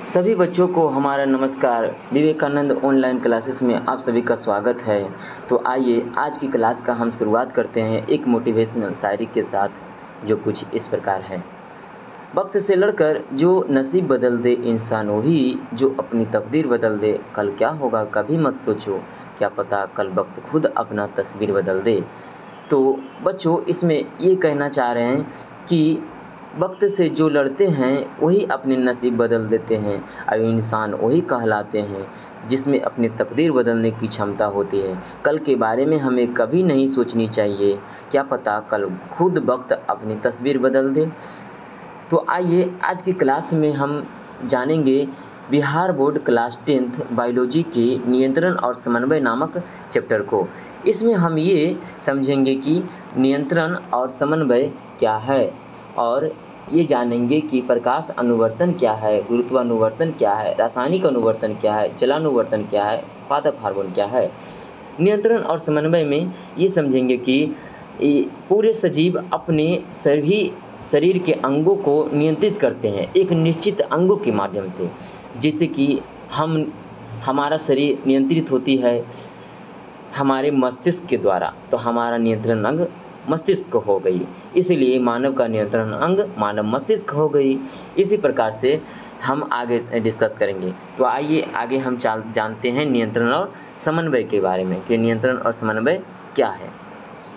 सभी बच्चों को हमारा नमस्कार। विवेकानंद ऑनलाइन क्लासेस में आप सभी का स्वागत है। तो आइए आज की क्लास का हम शुरुआत करते हैं एक मोटिवेशनल शायरी के साथ, जो कुछ इस प्रकार है। वक्त से लड़कर जो नसीब बदल दे इंसान वही जो अपनी तकदीर बदल दे। कल क्या होगा कभी मत सोचो, क्या पता कल वक्त खुद अपना तस्वीर बदल दे। तो बच्चों इसमें ये कहना चाह रहे हैं कि वक्त से जो लड़ते हैं वही अपने नसीब बदल देते हैं। अब इंसान वही कहलाते हैं जिसमें अपनी तकदीर बदलने की क्षमता होती है। कल के बारे में हमें कभी नहीं सोचनी चाहिए, क्या पता कल खुद वक्त अपनी तस्वीर बदल दे। तो आइए आज की क्लास में हम जानेंगे Bihar board class 10th biology के नियंत्रण और समन्वय नामक चैप्टर को। इसमें हम ये समझेंगे कि नियंत्रण और समन्वय क्या है, और ये जानेंगे कि प्रकाश अनुवर्तन क्या है, गुरुत्वानुवर्तन क्या है, रासायनिक अनुवर्तन क्या है, जलानुवर्तन क्या है, पादप हार्मोन क्या है। नियंत्रण और समन्वय में ये समझेंगे कि पूरे सजीव अपने सभी शरीर के अंगों को नियंत्रित करते हैं एक निश्चित अंगों के माध्यम से। जैसे कि हमारा शरीर नियंत्रित होती है हमारे मस्तिष्क के द्वारा, तो हमारा नियंत्रण अंग मस्तिष्क हो गई, इसलिए मानव का नियंत्रण अंग मानव मस्तिष्क हो गई। इसी प्रकार से हम आगे डिस्कस करेंगे। तो आइए आगे हम जानते हैं नियंत्रण और समन्वय के बारे में कि नियंत्रण और समन्वय क्या है।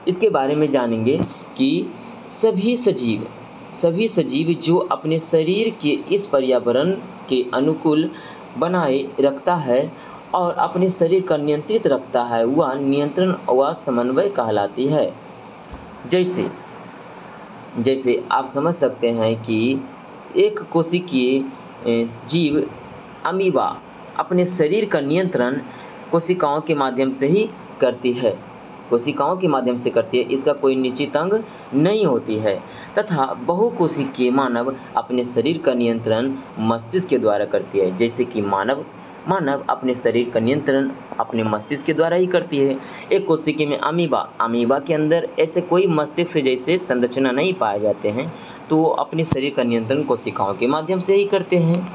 इसके बारे में जानेंगे कि सभी सजीव जो अपने शरीर के इस पर्यावरण के अनुकूल बनाए रखता है और अपने शरीर का नियंत्रित रखता है, वह नियंत्रण व समन्वय कहलाती है। जैसे आप समझ सकते हैं कि एक कोशिकीय जीव अमीबा अपने शरीर का नियंत्रण कोशिकाओं के माध्यम से ही करती है, इसका कोई निश्चित अंग नहीं होती है। तथा बहुकोशिकीय मानव अपने शरीर का नियंत्रण मस्तिष्क के द्वारा करती है। जैसे कि मानव अपने शरीर का नियंत्रण अपने मस्तिष्क के द्वारा ही करती है। एक कोशिका में अमीबा के अंदर ऐसे कोई मस्तिष्क जैसे संरचना नहीं पाए जाते हैं, तो वो अपने शरीर का नियंत्रण कोशिकाओं के माध्यम से ही करते हैं।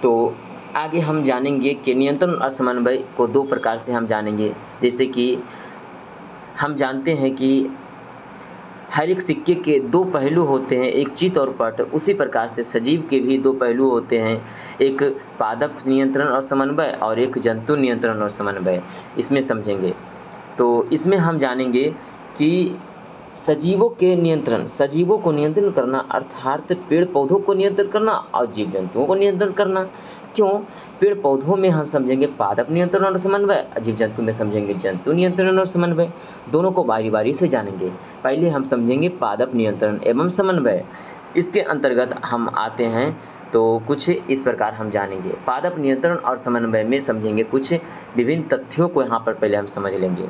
तो आगे हम जानेंगे कि नियंत्रण और समन्वय को दो प्रकार से हम जानेंगे। जैसे कि हम जानते हैं कि हर एक सिक्के के दो पहलू होते हैं, एक चित और पट। उसी प्रकार से सजीव के भी दो पहलू होते हैं, एक पादप नियंत्रण और समन्वय और एक जंतु नियंत्रण और समन्वय। इसमें समझेंगे। तो इसमें हम जानेंगे कि सजीवों को नियंत्रण करना अर्थात पेड़ पौधों को नियंत्रण करना और जीव जंतुओं को नियंत्रण करना। क्यों? पेड़ पौधों में हम समझेंगे पादप नियंत्रण और समन्वय, जीव जंतु में समझेंगे जंतु नियंत्रण और समन्वय। दोनों को बारी बारी से जानेंगे। पहले हम समझेंगे पादप नियंत्रण एवं समन्वय। इसके अंतर्गत हम आते हैं तो कुछ इस प्रकार हम जानेंगे। पादप नियंत्रण और समन्वय में समझेंगे कुछ विभिन्न तथ्यों को यहाँ पर पहले हम समझ लेंगे।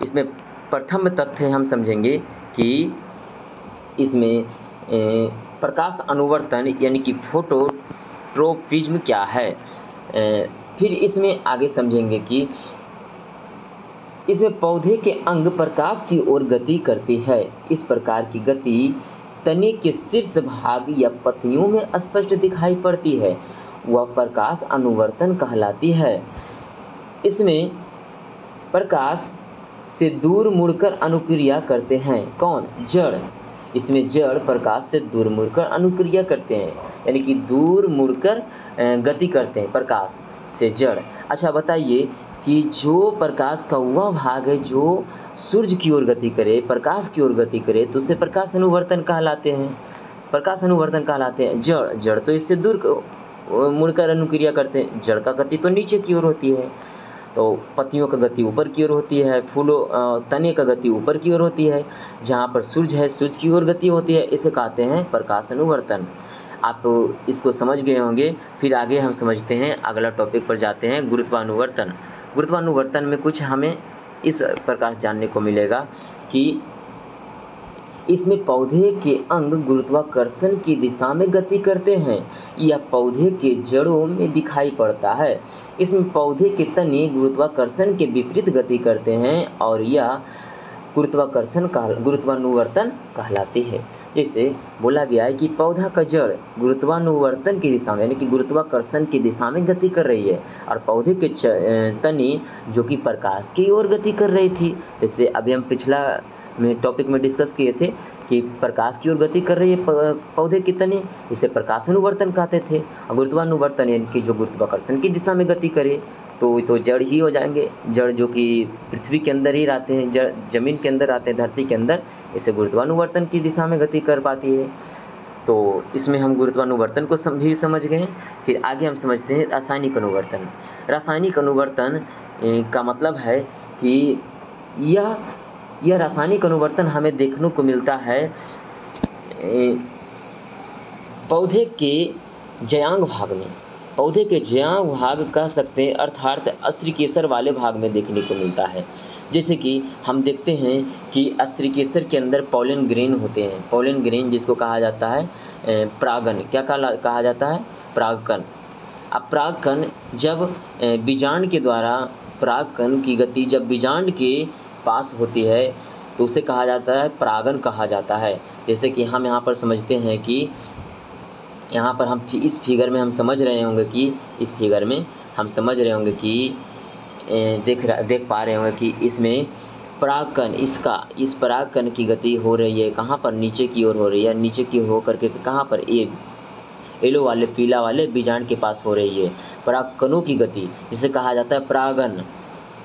इसमें प्रथम तथ्य हम समझेंगे कि इसमें प्रकाश अनुवर्तन यानी कि फोटोट्रोपिज्म क्या है। फिर इसमें आगे समझेंगे कि इसमें पौधे के अंग प्रकाश की ओर गति करती है। इस प्रकार की गति तने के शीर्ष भाग या पत्तियों में स्पष्ट दिखाई पड़ती है, वह प्रकाश अनुवर्तन कहलाती है। इसमें प्रकाश से दूर मुड़कर अनुक्रिया करते हैं। कौन? जड़। इसमें जड़ प्रकाश से दूर मुड़कर अनुक्रिया करते हैं, यानी कि दूर मुड़कर गति करते हैं प्रकाश से जड़। अच्छा बताइए कि जो प्रकाश का वह भाग है जो सूर्य की ओर गति करे, प्रकाश की ओर गति करे, तो उसे प्रकाश अनुवर्तन कहलाते हैं। जड़ तो इससे दूर मुड़कर अनुक्रिया करते हैं। जड़ का गति तो नीचे की ओर होती है, तो पत्तियों का गति ऊपर की ओर होती है, तने का गति ऊपर की ओर होती है। जहाँ पर सूर्य है, सूर्य की ओर गति होती है, इसे कहते हैं प्रकाश अनुवर्तन। आप तो इसको समझ गए होंगे। फिर आगे हम समझते हैं, अगला टॉपिक पर जाते हैं, गुरुत्वानुवर्तन में कुछ हमें इस प्रकार जानने को मिलेगा कि इसमें पौधे के अंग गुरुत्वाकर्षण की दिशा में गति करते हैं। यह पौधे के जड़ों में दिखाई पड़ता है। इसमें पौधे के तने गुरुत्वाकर्षण के विपरीत गति करते हैं और यह गुरुत्वानुवर्तन कहलाती है। जैसे बोला गया है कि पौधा का जड़ गुरुत्वानुवर्तन की दिशा में यानी कि गुरुत्वाकर्षण की दिशा में गति कर रही है और पौधे के तनी जो कि प्रकाश की ओर गति कर रही थी। जैसे अभी हम पिछला टॉपिक में डिस्कस किए थे कि प्रकाश की ओर गति कर रही है पौधे की तनी, इसे प्रकाशानुवर्तन कहते थे। और गुरुत्वानुवर्तन यानी कि जो गुरुत्वाकर्षण की दिशा में गति करे तो जड़ ही हो जाएंगे। जड़ जो कि पृथ्वी के अंदर ही रहते हैं, जड़ जमीन के अंदर आते हैं, धरती के अंदर, इसे गुरुत्वानुवर्तन की दिशा में गति कर पाती है। तो इसमें हम गुरुत्वानुवर्तन को भी समझ गए। फिर आगे हम समझते हैं रासायनिक अनुवर्तन। रासायनिक अनुवर्तन का मतलब है कि यह रासायनिक अनुवर्तन हमें देखने को मिलता है पौधे के जयांग भाग में। पौधे के जयांग भाग कह सकते हैं, अर्थात अस्त्रिकेसर वाले भाग में देखने को मिलता है। जैसे कि हम देखते हैं कि अस्त्रिकेसर के अंदर पॉलन ग्रेन होते हैं। पॉलन ग्रेन जिसको कहा जाता है परागन, क्या कहा जाता है? परागकण। अब परागकण जब बीजांड के द्वारा, परागकण की गति जब बीजांड के पास होती है तो उसे कहा जाता है परागन कहा जाता है। जैसे कि हम यहाँ पर समझते हैं कि यहाँ पर हम इस फिगर में हम समझ रहे होंगे कि देख पा रहे होंगे कि इसमें परागकण, इस परागकण की गति हो रही है कहाँ पर? नीचे की ओर हो रही है। नीचे की हो करके कहाँ पर? ये येलो वाले, पीला वाले बीजांड के पास हो रही है परागकणों की गति, जिसे कहा जाता है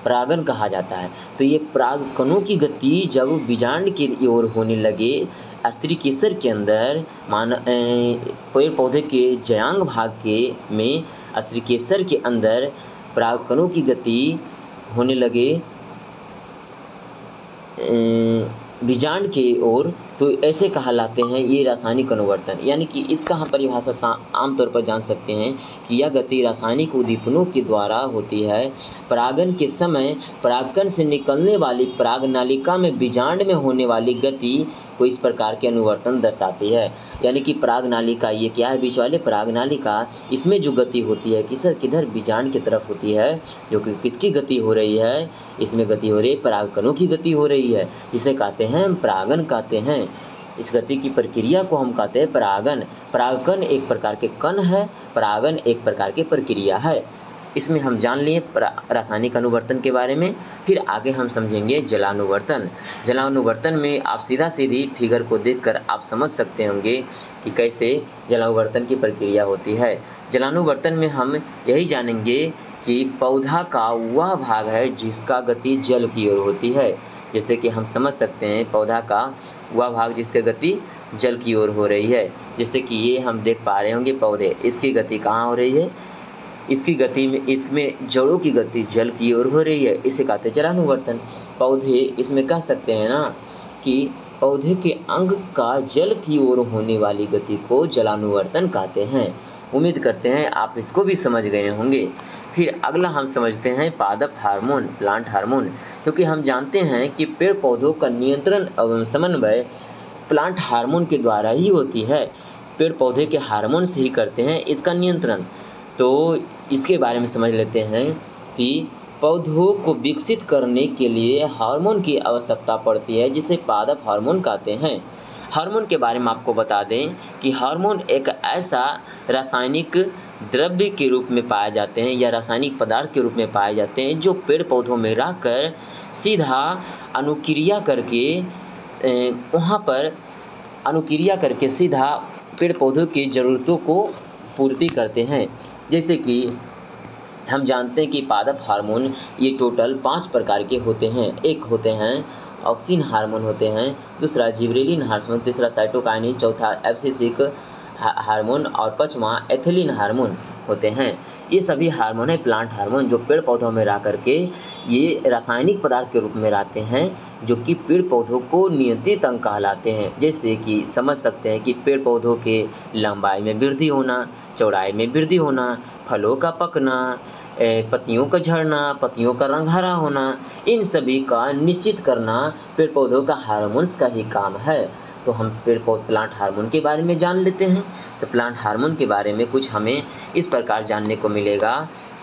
परागन कहा जाता है। तो ये परागकणों की गति जब बीजांड की ओर होने लगे अस्त्रिकेसर के अंदर, पेड़ पौधे के जयांग भाग में अस्त्रिकेसर के अंदर परागकणों की गति होने लगे बीजांड के ओर, तो ऐसे कहलाते हैं ये रासायनिक अनुवर्तन। यानी कि इसका हम परिभाषा आमतौर पर जान सकते हैं कि यह गति रासायनिक उद्दीपनों के द्वारा होती है। परागन के समय परागकण से निकलने वाली परागनालिका में बीजांड में होने वाली गति को इस प्रकार के अनुवर्तन दर्शाती है। यानी कि परागनालिका, ये क्या है? बीच वाले परागनालिका, इसमें जो गति होती है किधर? बीजांड की तरफ होती है। जो कि किसकी गति हो रही है? इसमें गति हो रही है परागकणों की गति हो रही है, जिसे कहते हैं परागन कहते हैं। इस गति की प्रक्रिया को हम कहते हैं परागन। परागकण एक प्रकार के कण है, परागन एक प्रकार की प्रक्रिया है। इसमें हम जान लिए रासायनिक अनुवर्तन के बारे में। फिर आगे हम समझेंगे जलानुवर्तन। जलानुवर्तन में आप सीधी फिगर को देखकर आप समझ सकते होंगे कि कैसे जलानुवर्तन की प्रक्रिया होती है। जलानुवर्तन में हम यही जानेंगे कि पौधा का वह भाग है जिसका गति जल की ओर होती है। जैसे कि हम समझ सकते हैं पौधा का वह भाग जिसकी गति जल की ओर हो रही है। जैसे कि ये हम देख पा रहे होंगे पौधे, इसकी गति कहाँ हो रही है? इसकी गति में, इसमें जड़ों की गति जल की ओर हो रही है, इसे कहते हैं जलानुवर्तन। पौधे, इसमें कह सकते हैं ना कि पौधे के अंग का जल की ओर होने वाली गति को जलानुवर्तन कहते हैं। उम्मीद करते हैं आप इसको भी समझ गए होंगे। फिर अगला हम समझते हैं पादप हार्मोन, प्लांट हार्मोन। क्योंकि हम जानते हैं कि पेड़ पौधों का नियंत्रण एवं समन्वय प्लांट हार्मोन के द्वारा ही होती है। पेड़ पौधे के हार्मोन से ही करते हैं इसका नियंत्रण। तो इसके बारे में समझ लेते हैं कि पौधों को विकसित करने के लिए हार्मोन की आवश्यकता पड़ती है, जिसे पादप हार्मोन कहते हैं। हार्मोन के बारे में आपको बता दें कि हार्मोन एक ऐसा रासायनिक द्रव्य के रूप में पाए जाते हैं या रासायनिक पदार्थ के रूप में पाए जाते हैं जो पेड़ पौधों में रहकर सीधा अनुक्रिया करके वहाँ पर अनुक्रिया करके सीधा पेड़ पौधों की ज़रूरतों को पूर्ति करते हैं। जैसे कि हम जानते हैं कि पादप हार्मोन ये टोटल 5 प्रकार के होते हैं। एक होते हैं ऑक्सिन हार्मोन होते हैं, दूसरा जिबरेलिन हार्मोन, तीसरा साइटोकाइनिन, चौथा एब्सिसिक हार्मोन और पांचवा एथिलीन हार्मोन होते हैं। ये सभी हार्मोन है प्लांट हार्मोन जो पेड़ पौधों में रह करके ये रासायनिक पदार्थ के रूप में रहते हैं जो कि पेड़ पौधों को नियंत्रित अंग कहलाते हैं। जैसे कि समझ सकते हैं कि पेड़ पौधों के लंबाई में वृद्धि होना, चौड़ाई में वृद्धि होना, फलों का पकना, पत्तियों का झड़ना, पत्तियों का रंग हरा होना, इन सभी का निश्चित करना पेड़ पौधों का हार्मोन्स का ही काम है। तो हम प्लांट हार्मोन के बारे में जान लेते हैं। तो प्लांट हार्मोन के बारे में कुछ हमें इस प्रकार जानने को मिलेगा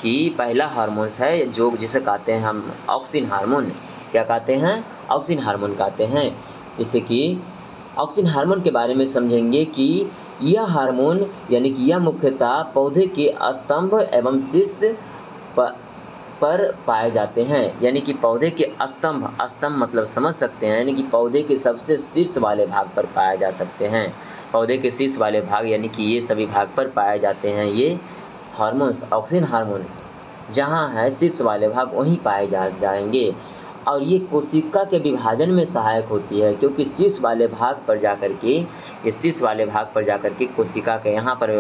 कि पहला हार्मोन्स है जो जिसे कहते हैं हम ऑक्सिन हार्मोन। क्या कहते हैं, ऑक्सिन हार्मोन कहते हैं। जैसे कि ऑक्सिन हार्मोन के बारे में समझेंगे कि यह हार्मोन यानी कि यह मुख्यतः पौधे के स्तंभ एवं शीर्ष पर पाए जाते हैं। यानी कि पौधे के स्तंभ मतलब समझ सकते हैं, यानी कि पौधे के सबसे शीर्ष वाले भाग पर पाए जा सकते हैं। पौधे के शीर्ष वाले भाग यानी कि ये सभी भाग पर पाए जाते हैं ये हार्मोन्स, ऑक्सिन हार्मोन। जहाँ है शीर्ष वाले भाग वहीं पाए जाएंगे और ये कोशिका के विभाजन में सहायक होती है, क्योंकि शीर्ष वाले भाग पर जाकर के कोशिका के यहाँ पर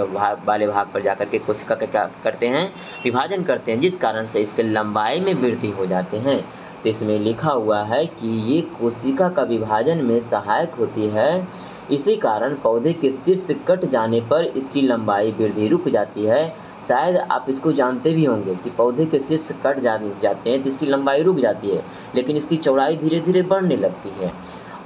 वाले भाग पर जाकर के कोशिका का क्या करते हैं, विभाजन करते हैं, जिस कारण से इसके लंबाई में वृद्धि हो जाते हैं। तो इसमें लिखा हुआ है कि ये कोशिका का विभाजन में सहायक होती है, इसी कारण पौधे के शीर्ष कट जाने पर इसकी लंबाई वृद्धि रुक जाती है। शायद आप इसको जानते भी होंगे कि पौधे के शीर्ष कट जाते हैं तो इसकी लंबाई रुक जाती है, लेकिन इसकी चौड़ाई धीरे धीरे बढ़ने लगती है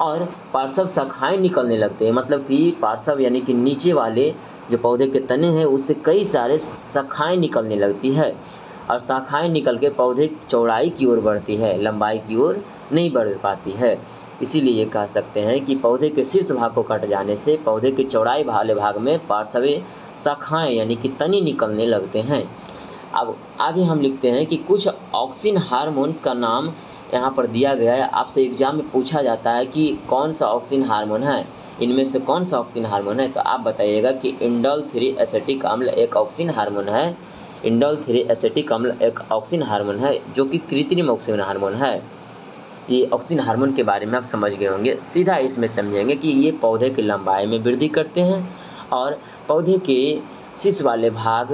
और पार्श्व शाखाएं निकलने लगते हैं। मतलब कि पार्श्व यानी कि नीचे वाले जो पौधे के तने हैं उससे कई सारे शाखाएं निकलने लगती है और शाखाएं निकल के पौधे की चौड़ाई की ओर बढ़ती है, लंबाई की ओर नहीं बढ़ पाती है। इसीलिए ये कह सकते हैं कि पौधे के शीर्ष भाग को कट जाने से पौधे के चौड़ाई वाले भाग में पार्श्व शाखाएं यानी कि तने निकलने लगते हैं। अब आगे हम लिखते हैं कि कुछ ऑक्सिन हार्मोन का नाम यहाँ पर दिया गया है। आपसे एग्जाम में पूछा जाता है कि कौन सा ऑक्सिन हार्मोन है, इनमें से कौन सा ऑक्सिन हार्मोन है, तो आप बताइएगा कि इंडोल 3 एसिटिक अम्ल एक ऑक्सिन हार्मोन है। इंडोल 3 एसिटिक अम्ल एक ऑक्सिन हार्मोन है जो कि कृत्रिम ऑक्सिन हार्मोन है। ये ऑक्सिन हार्मोन के बारे में आप समझ गए होंगे। सीधा इसमें समझेंगे कि ये पौधे की लंबाई में वृद्धि करते हैं और पौधे के शीर्ष वाले भाग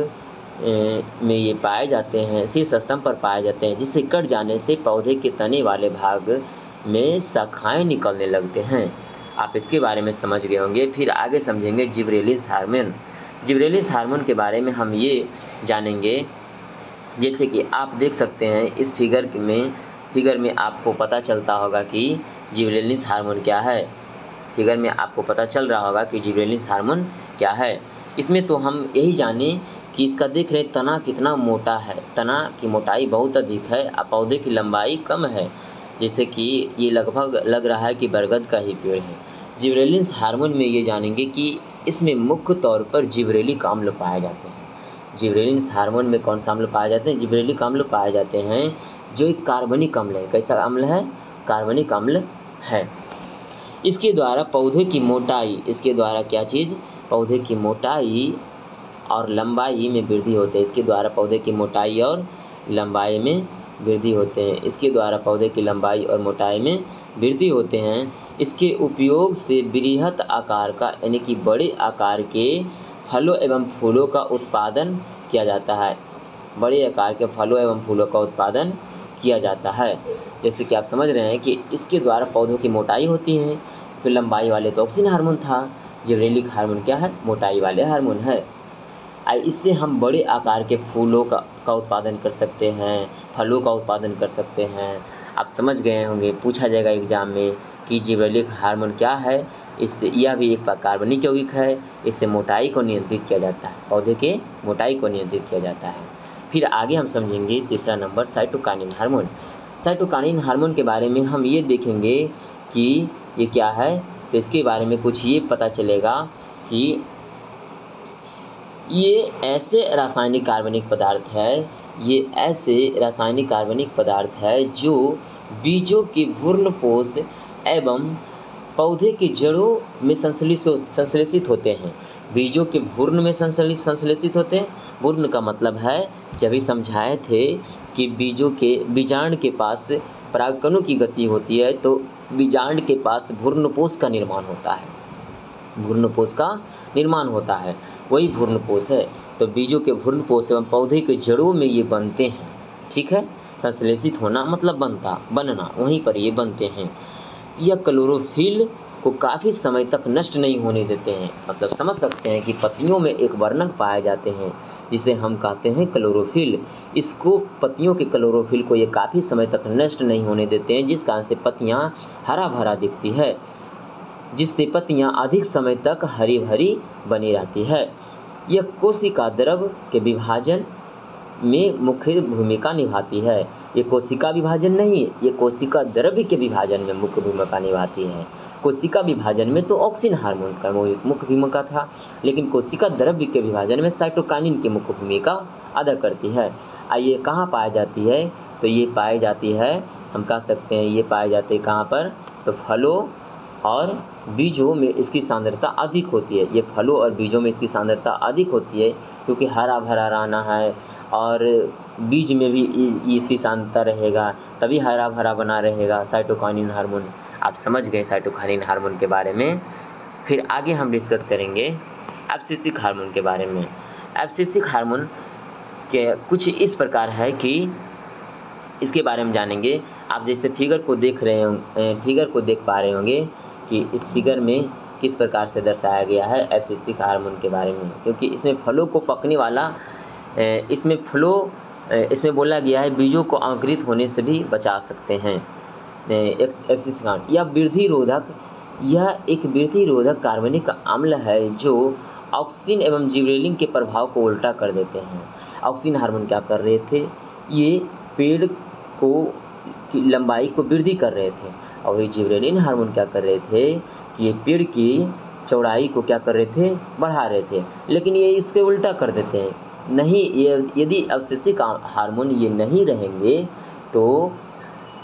में ये पाए जाते हैं, शीर्ष स्तंभ पर पाए जाते हैं, जिससे कट जाने से पौधे के तने वाले भाग में शाखाएं निकलने लगते हैं। आप इसके बारे में समझ गए होंगे। फिर आगे समझेंगे जिबरेलिस हार्मोन। जिबरेलिस हार्मोन के बारे में हम ये जानेंगे, जैसे कि आप देख सकते हैं इस फिगर में आपको पता चलता होगा कि जिबरेलिस हार्मोन क्या है। फिगर में आपको पता चल रहा होगा कि जिबरेलिस हार्मोन क्या है। इसमें तो हम यही जाने कि इसका देख रहे तना कितना मोटा है, तना की मोटाई बहुत अधिक है और पौधे की लंबाई कम है, जैसे कि ये लगभग लग रहा है कि बरगद का ही पेड़ है। जिबरेलिस हार्मोन में ये जानेंगे कि इसमें मुख्य तौर पर जिबरेलिक अम्ल पाए जाते हैं। जिबरेलिस हार्मोन में कौन सा अम्ल पाए जाते हैं, जिबरेलिक अम्ल पाए जाते हैं जो एक कार्बनिक अम्ल है। कैसा अम्ल है, कार्बनिक अम्ल है। इसके द्वारा पौधे की मोटाई, इसके द्वारा क्या चीज़, पौधे की मोटाई और लंबाई में वृद्धि होते हैं। इसके द्वारा पौधे की मोटाई और लंबाई में वृद्धि होते हैं। इसके द्वारा पौधे की लंबाई और मोटाई में वृद्धि होते हैं। इसके उपयोग से बृहत आकार का यानी कि बड़े आकार के फलों एवं फूलों का उत्पादन किया जाता है। बड़े आकार के फलों एवं फूलों का उत्पादन किया जाता है। जैसे कि आप समझ रहे हैं कि इसके द्वारा पौधों की मोटाई होती है। फिर लंबाई वाले तो ऑक्सिन हार्मोन था, जिबरेलिक हार्मोन क्या है, मोटाई वाले हार्मोन है। इससे हम बड़े आकार के फूलों का उत्पादन कर सकते हैं, फलों का उत्पादन कर सकते हैं। आप समझ गए होंगे, पूछा जाएगा एग्जाम में कि जिबरेलिक हार्मोन क्या है। इससे यह भी एक कार्बनिक यौगिक है। इससे मोटाई को नियंत्रित किया जाता है, पौधे के मोटाई को नियंत्रित किया जाता है। फिर आगे हम समझेंगे तीसरा number cytokinin hormone. Cytokinin hormone के बारे में हम ये देखेंगे कि ये क्या है, तो इसके बारे में कुछ ये पता चलेगा कि ये ऐसे रासायनिक कार्बनिक पदार्थ है जो बीजों के भ्रूणपोष एवं पौधे की जड़ों में संश्लेषित होते हैं। बीजों के भ्रूण में संश्लेषित होते हैं। भ्रूण का मतलब है कि अभी समझाए थे कि बीजांड के पास परागकणों की गति होती है, तो बीजांड के पास भ्रूणपोष का निर्माण होता है, वही भ्रूणपोष है। तो बीजों के भ्रूणपोष एवं पौधे के जड़ों में ये बनते हैं। ठीक है, संश्लेषित होना मतलब बनना, वहीं पर ये बनते हैं। यह क्लोरोफिल को काफ़ी समय तक नष्ट नहीं होने देते हैं। मतलब समझ सकते हैं कि पत्तियों में एक वर्णक पाए जाते हैं जिसे हम कहते हैं क्लोरोफिल। इसको पत्तियों के क्लोरोफिल को ये काफ़ी समय तक नष्ट नहीं होने देते हैं, जिस कारण से पत्तियाँ हरा भरा दिखती है, जिससे पत्तियाँ अधिक समय तक हरी भरी बनी रहती है। यह कोशिका द्रव के विभाजन में मुख्य भूमिका निभाती है। ये कोशिका विभाजन नहीं, ये कोशिका द्रव्य के विभाजन में मुख्य भूमिका निभाती है। कोशिका विभाजन में तो ऑक्सिन हार्मोन का मुख्य भूमिका था, लेकिन कोशिका द्रव्य के विभाजन में साइटोकाइनिन की मुख्य भूमिका अदा करती है। ये कहाँ पाई जाती है? तो ये पाई जाती है, हम कह सकते हैं ये पाई जाती है कहाँ पर? तो फलों और बीजों में इसकी सांद्रता अधिक होती है। ये फलों और बीजों में इसकी सांद्रता अधिक होती है क्योंकि हरा भरा रहना है, और बीज में भी इसकी सांद्रता रहेगा, तभी हरा भरा बना रहेगा साइटोकाइनिन हार्मोन। आप समझ गए साइटोकाइनिन हार्मोन के बारे में। फिर आगे हम डिस्कस करेंगे एब्सिसिक हार्मोन के बारे में। एब्सिसिक हार्मोन के कुछ इस प्रकार है कि इसके बारे में जानेंगे। आप जैसे फिगर को देख पा रहे होंगे कि इस फिगर में किस प्रकार से दर्शाया गया है एब्सिसिक हार्मोन के बारे में, क्योंकि इसमें फलों को पकने वाला इसमें बोला गया है बीजों को अंकुरित होने से भी बचा सकते हैं। एब्सिसिक हार्मोन यह एक वृद्धि रोधक कार्बनिक अम्ल है जो ऑक्सिन एवं जिबरेलिन के प्रभाव को उल्टा कर देते हैं। ऑक्सिन हार्मोन क्या कर रहे थे? ये पेड़ की लंबाई को वृद्धि कर रहे थे, और ये जिबरेलिन हार्मोन क्या कर रहे थे कि ये पेड़ की चौड़ाई को क्या कर रहे थे? बढ़ा रहे थे। लेकिन ये इसके उल्टा कर देते हैं। नहीं, ये यदि एब्सिसिक हार्मोन ये नहीं रहेंगे तो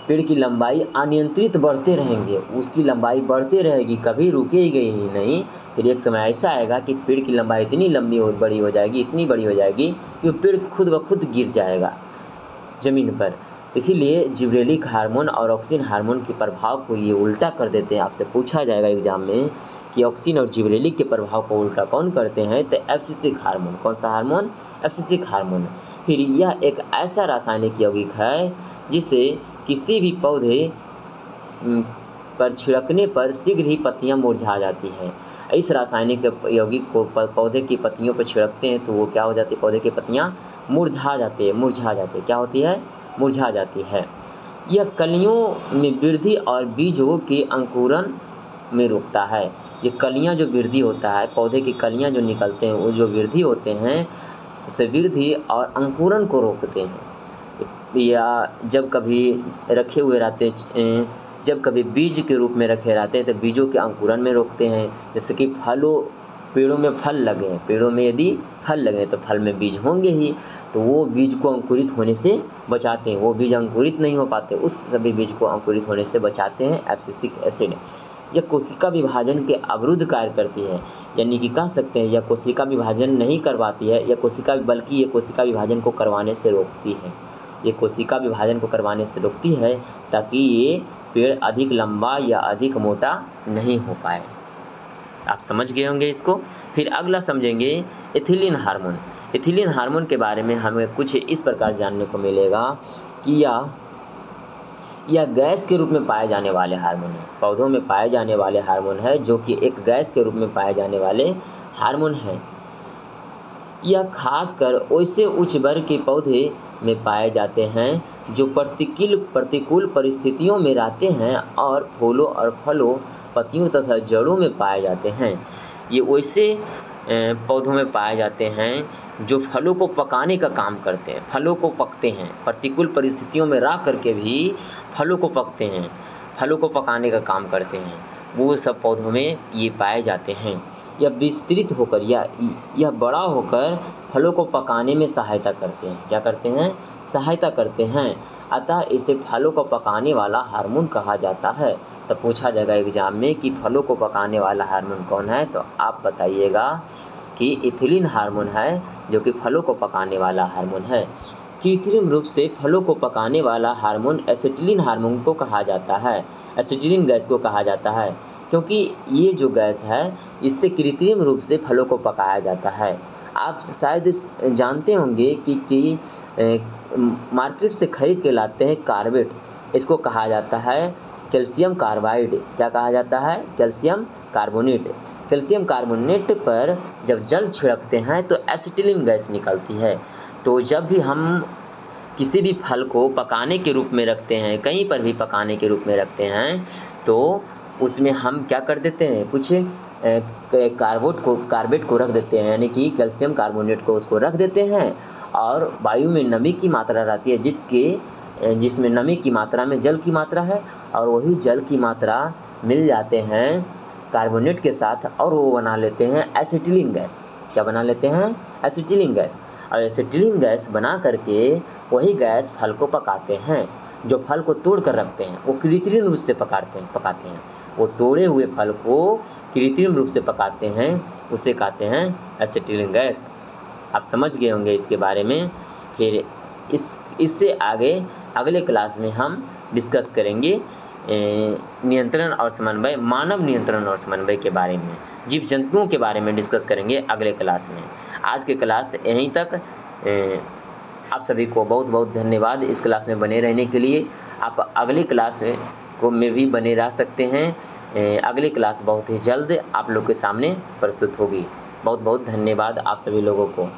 पेड़ की लंबाई अनियंत्रित बढ़ते रहेंगे, उसकी लंबाई बढ़ते रहेगी, कभी रुकेगी ही नहीं। फिर एक समय ऐसा आएगा कि पेड़ की लंबाई इतनी बड़ी हो जाएगी, इतनी बड़ी हो जाएगी कि पेड़ खुद ब खुद गिर जाएगा ज़मीन पर। इसीलिए जिबरेलिक हार्मोन और ऑक्सिन हार्मोन के प्रभाव को ये उल्टा कर देते हैं। आपसे पूछा जाएगा एग्जाम में कि ऑक्सिन और जिबरेलिक के प्रभाव को उल्टा कौन करते हैं? तो एब्सिसिक हार्मोन। कौन सा हार्मोन? Abscisic hormone. फिर यह एक ऐसा रासायनिक यौगिक है जिसे किसी भी पौधे पर छिड़कने पर शीघ्र ही पत्तियां मुरझा जाती हैं। इस रासायनिक यौगिक को पौधे की पत्तियों पर छिड़कते हैं तो वो क्या हो जाती है? पौधे की पत्तियां मुरझा जाती है। क्या होती है? मुरझा जाती है। यह कलियों में वृद्धि और बीजों के अंकुरन में रोकता है। ये कलियां जो वृद्धि होता है, पौधे की कलियां जो निकलते हैं, वो जो वृद्धि होते हैं उसे वृद्धि और अंकुरन को रोकते हैं। या जब कभी बीज के रूप में रखे रहते हैं तो बीजों के अंकुरन में रोकते हैं। जैसे कि पेड़ों में फल लगे, पेड़ों में यदि फल लगे तो फल में बीज होंगे ही, तो वो बीज को अंकुरित होने से बचाते हैं। वो बीज अंकुरित नहीं हो पाते, उस सभी बीज को अंकुरित होने से बचाते हैं एब्सिसिक एसिड। यह कोशिका विभाजन के अवरुद्ध कार्य करती है, यानी कि कह सकते हैं यह कोशिका विभाजन नहीं करवाती है, बल्कि ये कोशिका विभाजन को करवाने से रोकती है। ये कोशिका विभाजन को करवाने से रोकती है ताकि ये पेड़ अधिक लंबा या अधिक मोटा नहीं हो पाए। आप समझ गए होंगे इसको। फिर अगला समझेंगे एथिलीन हार्मोन। एथिलीन हार्मोन के बारे में हमें कुछ इस प्रकार जानने को मिलेगा कि यह गैस के रूप में पाए जाने वाले हार्मोन है। पौधों में पाए जाने वाले हार्मोन है, जो कि एक गैस के रूप में पाए जाने वाले हार्मोन है। यह खासकर वैसे उच्च वर्ग के पौधे में पाए जाते हैं जो प्रतिकूल परिस्थितियों में रहते हैं और फूलों और फलों, पत्तियों तथा जड़ों में पाए जाते हैं। ये वैसे पौधों में पाए जाते हैं जो फलों को पकाने का काम करते हैं, फलों को पकते हैं, प्रतिकूल परिस्थितियों में रह करके भी फलों को पकते हैं, फलों को पकाने का काम करते हैं। वो सब पौधों में ये पाए जाते हैं। यह विस्तृत होकर यह बड़ा होकर फलों को पकाने में सहायता करते हैं। क्या करते हैं? सहायता करते हैं। अतः इसे फलों को पकाने वाला हार्मोन कहा जाता है। तो पूछा जाएगा एग्जाम में कि फलों को पकाने वाला हार्मोन कौन है? तो आप बताइएगा कि एथिलीन हार्मोन है, जो कि फलों को पकाने वाला हार्मोन है। कृत्रिम रूप से फलों को पकाने वाला हार्मोन एसिटिलीन हार्मोन को कहा जाता है, एसिटिलीन गैस को कहा जाता है, क्योंकि ये जो गैस है इससे कृत्रिम रूप से फलों को पकाया जाता है। आप शायद जानते होंगे कि मार्केट से खरीद के लाते हैं कार्बेट, इसको कहा जाता है कैल्शियम कार्बाइड। क्या कहा जाता है? Calcium carbonate. कैल्शियम कार्बोनेट पर जब जल छिड़कते हैं तो एसिटिलीन गैस निकलती है। तो जब भी हम किसी भी फल को पकाने के रूप में रखते हैं, कहीं पर भी पकाने के रूप में रखते हैं, तो उसमें हम क्या कर देते हैं? कुछ कार्बेट को रख देते हैं, यानी कि कैल्शियम कार्बोनेट को उसको रख देते हैं और वायु में नमी की मात्रा रहती है जिसमें नमी की मात्रा में जल की मात्रा है और वही जल की मात्रा मिल जाते हैं कार्बोनेट के साथ और वो बना लेते हैं एसिटिलीन गैस। क्या बना लेते हैं? Acetylene gas. और एसिटिलीन गैस बना करके वही गैस फल को पकाते हैं। जो फल को तोड़ कर रखते हैं वो कृत्रिम रूप से पकाते हैं। वो तोड़े हुए फल को कृत्रिम रूप से पकाते हैं, उसे कहते हैं एसिटिलीन गैस। आप समझ गए होंगे इसके बारे में। फिर इससे आगे अगले क्लास में हम डिस्कस करेंगे नियंत्रण और समन्वय, मानव नियंत्रण और समन्वय के बारे में, जीव जंतुओं के बारे में डिस्कस करेंगे अगले क्लास में। आज के क्लास यहीं तक। आप सभी को बहुत बहुत धन्यवाद इस क्लास में बने रहने के लिए। आप अगली क्लास में भी बने रह सकते हैं। अगली क्लास बहुत ही जल्द आप लोग के सामने प्रस्तुत होगी। बहुत बहुत धन्यवाद आप सभी लोगों को।